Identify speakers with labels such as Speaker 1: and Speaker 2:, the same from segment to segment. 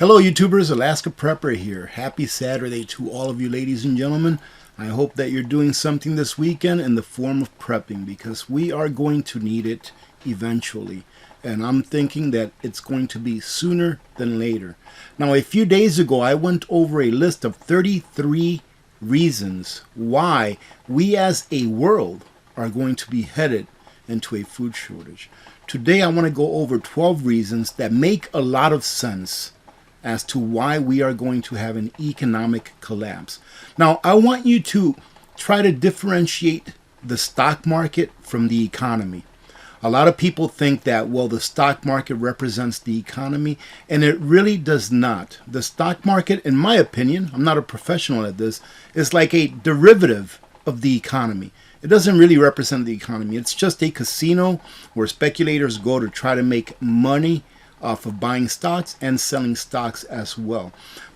Speaker 1: Hello YouTubers, Alaska Prepper here. Happy Saturday to all of you ladies and gentlemen. I hope that you're doing something this weekend in the form of prepping because we are going to need it eventually. And I'm thinking that it's going to be sooner than later. Now a few days ago I went over a list of 33 reasons why we as a world are going to be headed into a food shortage. Today I want to go over 12 reasons that make a lot of sense as to why we are going to have an economic collapse. Now, I want you to try to differentiate the stock market from the economy. A lot of people think that, well, the stock market represents the economy, and it really does not. The stock market, in my opinion, I'm not a professional at this, is like a derivative of the economy. It doesn't really represent the economy. It's just a casino where speculators go to try to make money off of buying stocks and selling stocks as well.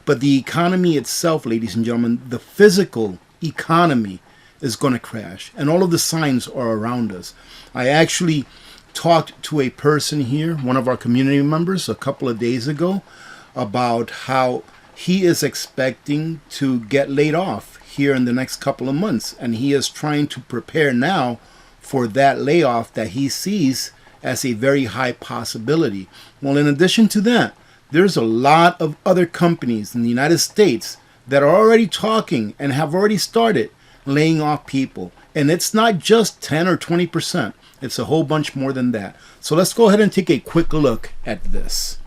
Speaker 1: But the economy itself, ladies and gentlemen, the physical economy is going to crash. And all of the signs are around us. I actually talked to a person here, one of our community members, a couple of days ago, about how he is expecting to get laid off here in the next couple of months. And he is trying to prepare now for that layoff that he sees as a very high possibility. Well, in addition to that, there's a lot of other companies in the United States that are already talking and have already started laying off people. And it's not just 10 or 20%. It's a whole bunch more than that. So let's go ahead and take a quick look at this.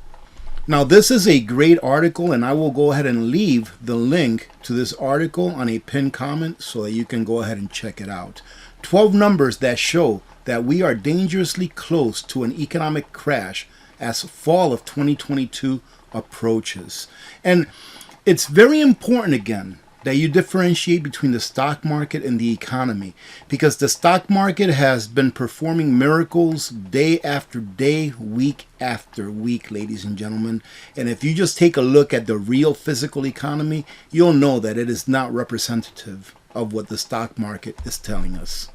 Speaker 1: Now, this is a great article, and I will go ahead and leave the link to this article on a pinned comment so that you can go ahead and check it out. 12 numbers that show that we are dangerously close to an economic crash as fall of 2022 approaches. And it's very important, again, that you differentiate between the stock market and the economy, because the stock market has been performing miracles day after day, week after week, ladies and gentlemen. And if you just take a look at the real physical economy, you'll know that it is not representative of what the stock market is telling us.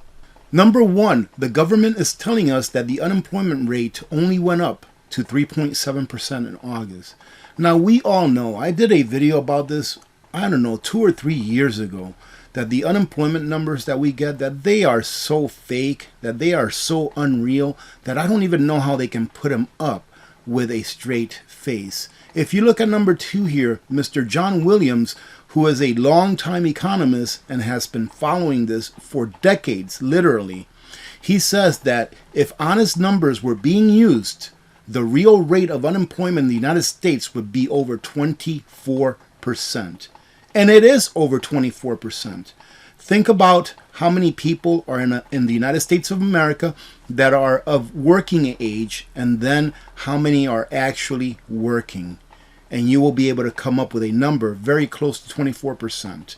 Speaker 1: Number one, the government is telling us that the unemployment rate only went up to 3.7% in August. Now, we all know, I did a video about this, I don't know, 2 or 3 years ago, that the unemployment numbers that we get, that they are so fake, that they are so unreal, that I don't even know how they can put them up with a straight face. If you look at number 2 here, Mr. John Williams, who is a longtime economist and has been following this for decades, literally, he says that if honest numbers were being used, the real rate of unemployment in the United States would be over 24%. And it is over 24%. Think about how many people are in the United States of America that are of working age, and then how many are actually working. And you will be able to come up with a number very close to 24%.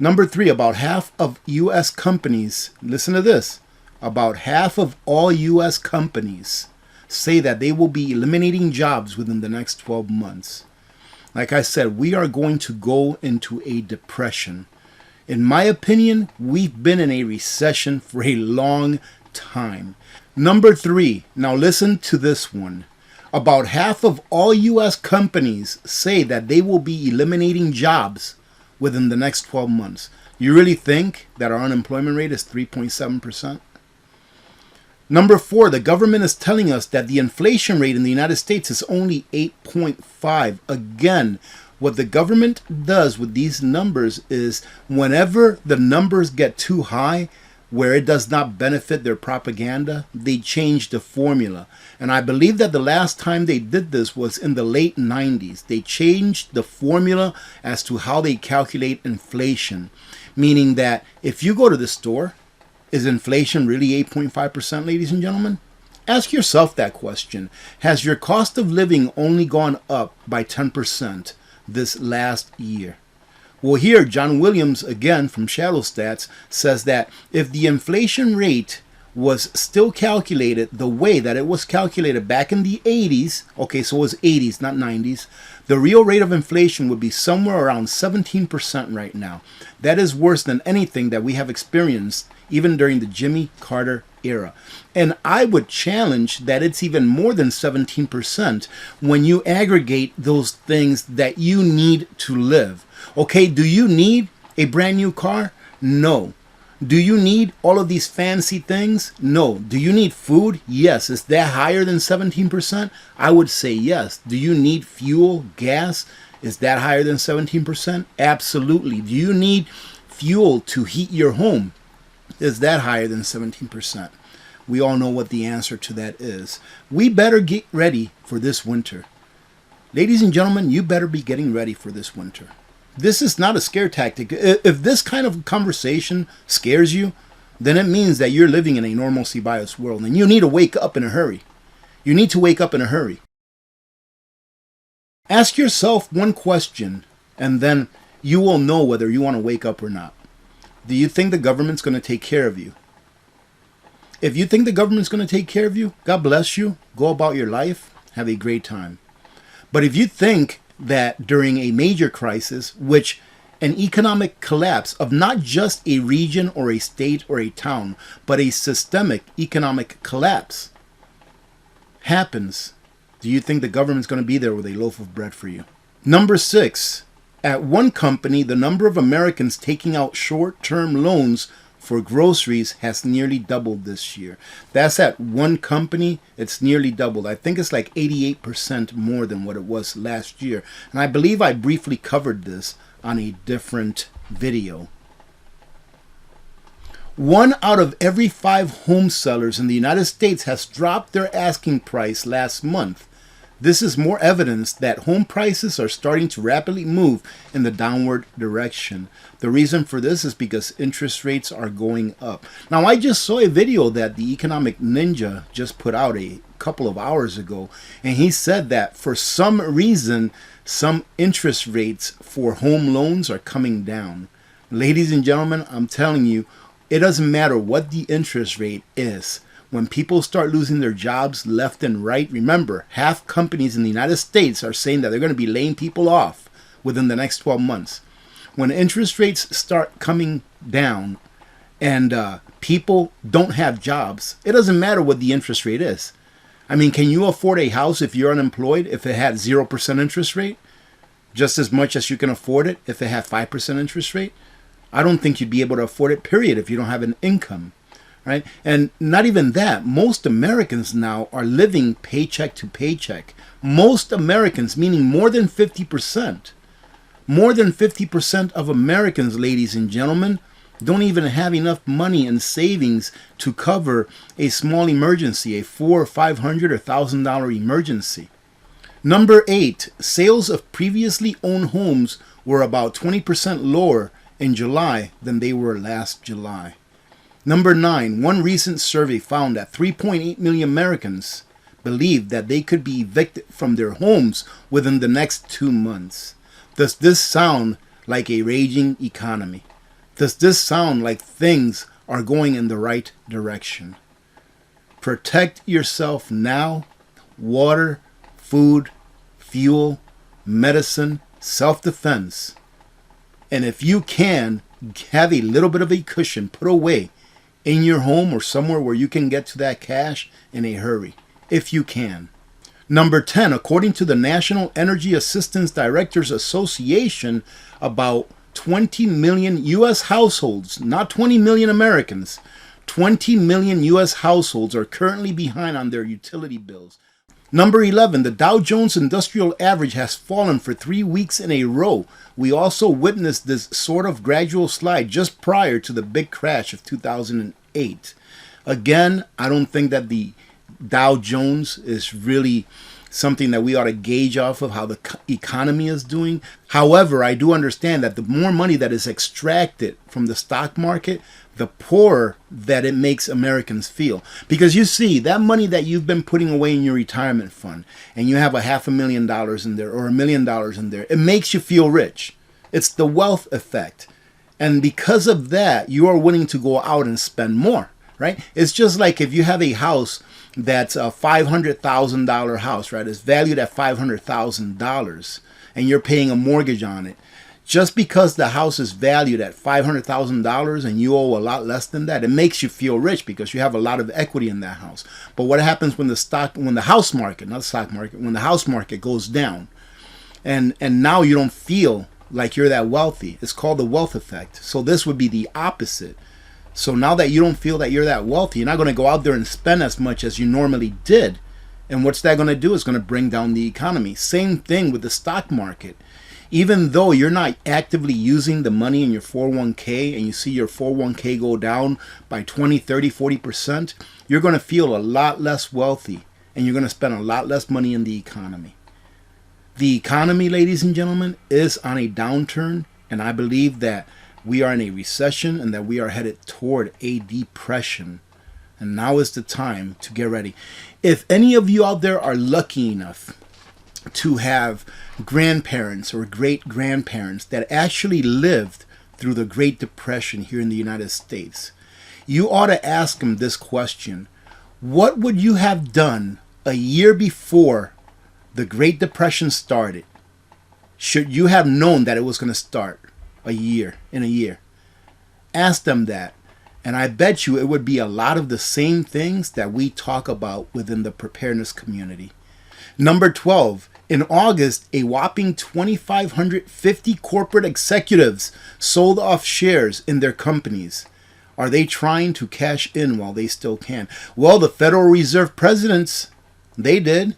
Speaker 1: Number 3, about half of U.S. companies, listen to this, about half of all U.S. companies say that they will be eliminating jobs within the next 12 months. Like I said, we are going to go into a depression. In my opinion, we've been in a recession for a long time. Number 3, now listen to this one. About half of all U.S. companies say that they will be eliminating jobs within the next 12 months. You really think that our unemployment rate is 3.7%? Number 4, the government is telling us that the inflation rate in the United States is only 8.5. Again, what the government does with these numbers is whenever the numbers get too high, where it does not benefit their propaganda, they change the formula. And I believe that the last time they did this was in the late 90s. They changed the formula as to how they calculate inflation. Meaning that if you go to the store, is inflation really 8.5%, ladies and gentlemen? Ask yourself that question. Has your cost of living only gone up by 10% this last year? Well, here, John Williams, again from Shadow Stats, says that if the inflation rate was still calculated the way that it was calculated back in the 80s, okay, so it was 80s, not 90s, the real rate of inflation would be somewhere around 17% right now. That is worse than anything that we have experienced even during the Jimmy Carter era. And I would challenge that it's even more than 17% when you aggregate those things that you need to live. Okay, do you need a brand new car? No. Do you need all of these fancy things? No. Do you need food? Yes. Is that higher than 17%? I would say yes. Do you need fuel, gas? Is that higher than 17%? Absolutely. Do you need fuel to heat your home? Is that higher than 17%? We all know what the answer to that is. We better get ready for this winter. Ladies and gentlemen, you better be getting ready for this winter. This is not a scare tactic. If this kind of conversation scares you, then it means that you're living in a normalcy biased world and you need to wake up in a hurry. You need to wake up in a hurry. Ask yourself one question and then you will know whether you want to wake up or not. Do you think the government's going to take care of you? If you think the government's going to take care of you, God bless you. Go about your life. Have a great time. But if you think that during a major crisis, which an economic collapse of not just a region or a state or a town, but a systemic economic collapse happens, do you think the government's going to be there with a loaf of bread for you? Number 6, at one company, the number of Americans taking out short-term loans for groceries has nearly doubled this year. That's at one company. It's nearly doubled. I think it's like 88% more than what it was last year. And I believe I briefly covered this on a different video. 1 out of every 5 home sellers in the United States has dropped their asking price last month. This is more evidence that home prices are starting to rapidly move in the downward direction. The reason for this is because interest rates are going up. Now, I just saw a video that the Economic Ninja just put out a couple of hours ago, and he said that for some reason, some interest rates for home loans are coming down. Ladies and gentlemen, I'm telling you, it doesn't matter what the interest rate is. When people start losing their jobs left and right, remember, half companies in the United States are saying that they're going to be laying people off within the next 12 months. When interest rates start coming down and people don't have jobs, it doesn't matter what the interest rate is. I mean, can you afford a house if you're unemployed if it had 0% interest rate? Just as much as you can afford it if it had 5% interest rate? I don't think you'd be able to afford it, period, if you don't have an income. Right? And not even that. Most Americans now are living paycheck to paycheck. Most Americans, meaning more than 50%. More than 50% of Americans, ladies and gentlemen, don't even have enough money in savings to cover a small emergency, a $400 or $500 or $1,000 emergency. Number 8, sales of previously owned homes were about 20% lower in July than they were last July. Number 9, one recent survey found that 3.8 million Americans believe that they could be evicted from their homes within the next 2 months. Does this sound like a raging economy? Does this sound like things are going in the right direction? Protect yourself now. Water, food, fuel, medicine, self-defense. And if you can, have a little bit of a cushion put away in your home or somewhere where you can get to that cash in a hurry, if you can. Number 10, according to the National Energy Assistance Directors Association, about 20 million U.S. households, not 20 million Americans, 20 million U.S. households are currently behind on their utility bills. Number 11, the Dow Jones Industrial Average has fallen for 3 weeks in a row. We also witnessed this sort of gradual slide just prior to the big crash of 2008. Again, I don't think that the Dow Jones is really something that we ought to gauge off of how the economy is doing. However, I do understand that the more money that is extracted from the stock market, the poorer that it makes Americans feel. Because you see, that money that you've been putting away in your retirement fund, and you have $500,000 in there or $1 million in there, it makes you feel rich. It's the wealth effect. And because of that, you are willing to go out and spend more, right? It's just like if you have a house that's a $500,000 house, right? It's valued at $500,000 and you're paying a mortgage on it. Just because the house is valued at $500,000 and you owe a lot less than that, it makes you feel rich because you have a lot of equity in that house. But what happens when the house market, not the stock market, when the house market goes down, and now you don't feel like you're that wealthy? It's called the wealth effect. So this would be the opposite. So now that you don't feel that you're that wealthy, you're not going to go out there and spend as much as you normally did. And what's that going to do? It's going to bring down the economy. Same thing with the stock market. Even though you're not actively using the money in your 401k and you see your 401k go down by 20, 30, 40%, you're going to feel a lot less wealthy and you're going to spend a lot less money in the economy. The economy, ladies and gentlemen, is on a downturn, and I believe that we are in a recession and that we are headed toward a depression. And now is the time to get ready. If any of you out there are lucky enough to have grandparents or great-grandparents that actually lived through the Great Depression here in the United States, you ought to ask them this question. What would you have done a year before the Great Depression started? Should you have known that it was going to start in a year? Ask them that. And I bet you it would be a lot of the same things that we talk about within the preparedness community. Number 12. In August, a whopping 2,550 corporate executives sold off shares in their companies. Are they trying to cash in while they still can? Well, the Federal Reserve presidents, they did.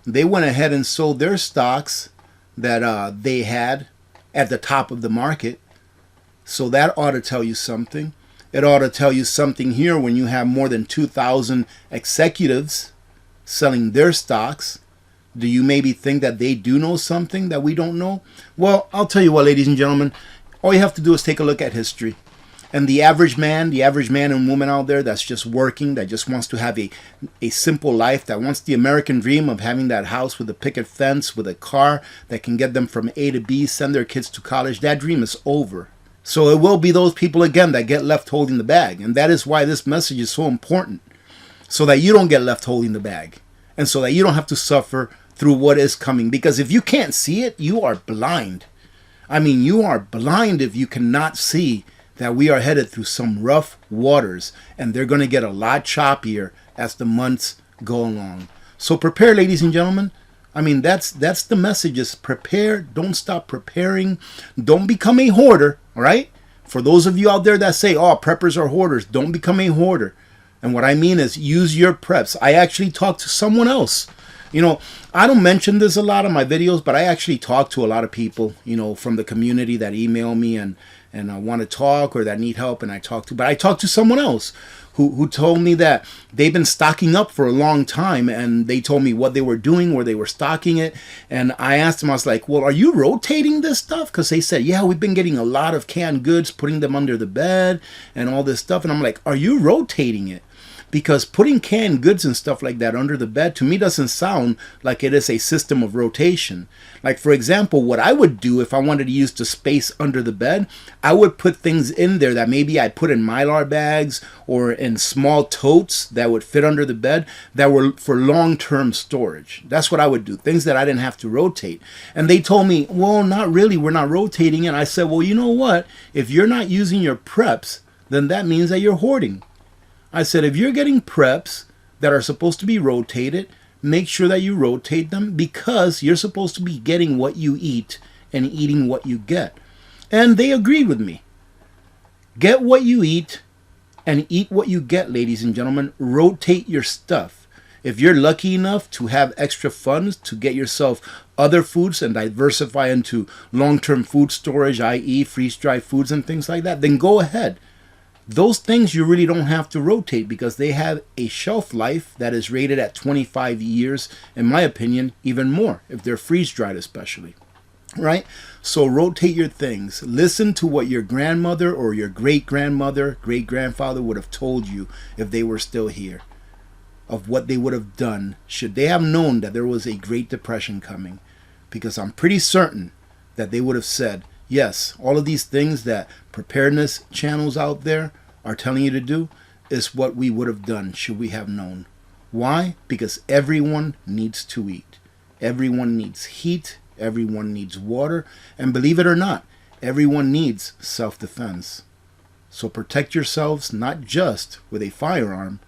Speaker 1: They went ahead and sold their stocks that they had at the top of the market. So that ought to tell you something. It ought to tell you something here when you have more than 2,000 executives selling their stocks. Do you maybe think that they do know something that we don't know? Well, I'll tell you what, ladies and gentlemen, all you have to do is take a look at history. And the average man and woman out there that's just working, that just wants to have a simple life, that wants the American dream of having that house with a picket fence, with a car that can get them from A to B, send their kids to college, that dream is over. So it will be those people again that get left holding the bag. And that is why this message is so important, so that you don't get left holding the bag. And so that you don't have to suffer through what is coming. Because if you can't see it, you are blind. I mean, you are blind if you cannot see that we are headed through some rough waters. And they're going to get a lot choppier as the months go along. So prepare, ladies and gentlemen. I mean, that's the message, is prepare. Don't stop preparing. Don't become a hoarder, all right? For those of you out there that say, oh, preppers are hoarders, don't become a hoarder. And what I mean is use your preps. I actually talked to someone else. You know, I don't mention this a lot in my videos, but I actually talk to a lot of people, you know, from the community that email me and want to talk or that need help. And I talk to someone else who told me that they've been stocking up for a long time, and they told me what they were doing, where they were stocking it. And I asked them, I was like, well, are you rotating this stuff? Because they said, yeah, we've been getting a lot of canned goods, putting them under the bed and all this stuff. And I'm like, are you rotating it? Because putting canned goods and stuff like that under the bed, to me, doesn't sound like it is a system of rotation. Like, for example, what I would do if I wanted to use the space under the bed, I would put things in there that maybe I put in Mylar bags or in small totes that would fit under the bed that were for long-term storage. That's what I would do, things that I didn't have to rotate. And they told me, well, not really, we're not rotating. And I said, well, you know what? If you're not using your preps, then that means that you're hoarding. I said, if you're getting preps that are supposed to be rotated, make sure that you rotate them, because you're supposed to be getting what you eat and eating what you get. And they agreed with me. Get what you eat and eat what you get, ladies and gentlemen. Rotate your stuff. If you're lucky enough to have extra funds to get yourself other foods and diversify into long-term food storage, i.e. freeze-dried foods and things like that, then go ahead. Those things you really don't have to rotate, because they have a shelf life that is rated at 25 years, in my opinion, even more, if they're freeze-dried especially, right? So rotate your things. Listen to what your grandmother or your great-grandmother, great-grandfather would have told you if they were still here, of what they would have done should they have known that there was a Great Depression coming. Because I'm pretty certain that they would have said, yes, all of these things that preparedness channels out there are telling you to do is what we would have done should we have known. Why? Because everyone needs to eat. Everyone needs heat. Everyone needs water. And believe it or not, Everyone needs self-defense. So protect yourselves not just with a firearm,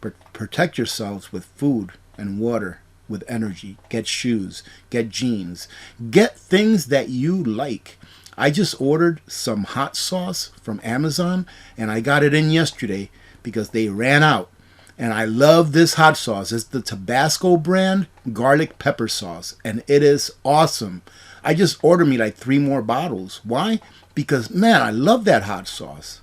Speaker 1: but protect yourselves with food and water, with energy. Get shoes, get jeans, get things that you like. I just ordered some hot sauce from Amazon and I got it in yesterday because they ran out. And I love this hot sauce. It's the Tabasco brand garlic pepper sauce and it is awesome. I just ordered me like 3 more bottles. Why? Because man, I love that hot sauce.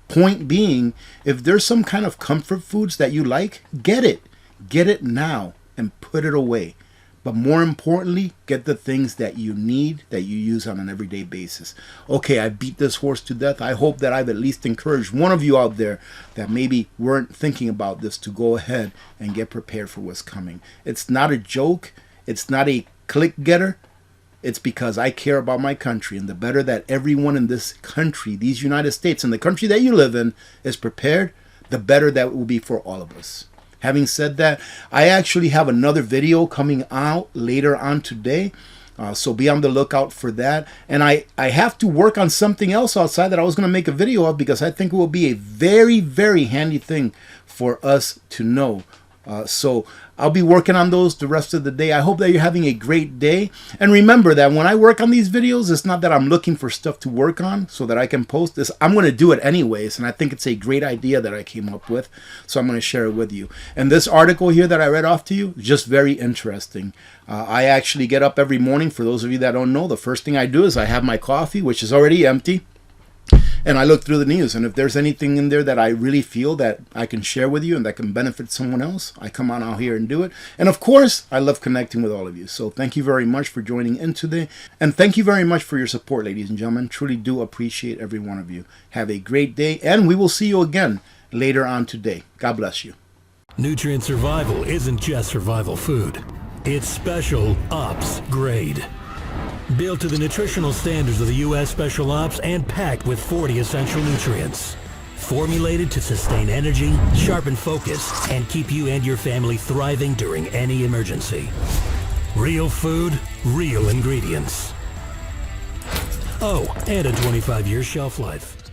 Speaker 1: Point being, if there's some kind of comfort foods that you like, get it. Get it now and put it away. But more importantly, get the things that you need, that you use on an everyday basis. Okay, I beat this horse to death. I hope that I've at least encouraged one of you out there that maybe weren't thinking about this to go ahead and get prepared for what's coming. It's not a joke. It's not a click getter. It's because I care about my country, and the better that everyone in this country, these United States, and the country that you live in is prepared, the better that it will be for all of us. Having said that, I actually have another video coming out later on today, so be on the lookout for that. And I have to work on something else outside that I was going to make a video of because I think it will be a very, very handy thing for us to know. So I'll be working on those the rest of the day. I hope that you're having a great day. And remember that when I work on these videos, it's not that I'm looking for stuff to work on so that I can post this. I'm going to do it anyways. And I think it's a great idea that I came up with. So I'm going to share it with you. And this article here that I read off to you, just very interesting. I actually get up every morning. For those of you that don't know, the first thing I do is I have my coffee, which is already empty. And I look through the news, and if there's anything in there that I really feel that I can share with you and that can benefit someone else, I come on out here and do it. And of course, I love connecting with all of you. So thank you very much for joining in today. And thank you very much for your support, ladies and gentlemen. Truly do appreciate every one of you. Have a great day, and we will see you again later on today. God bless you.
Speaker 2: Nutrient survival isn't just survival food. It's special ops grade. Built to the nutritional standards of the U.S. Special Ops and packed with 40 essential nutrients. Formulated to sustain energy, sharpen focus, and keep you and your family thriving during any emergency. Real food, real ingredients. Oh, and a 25-year shelf life.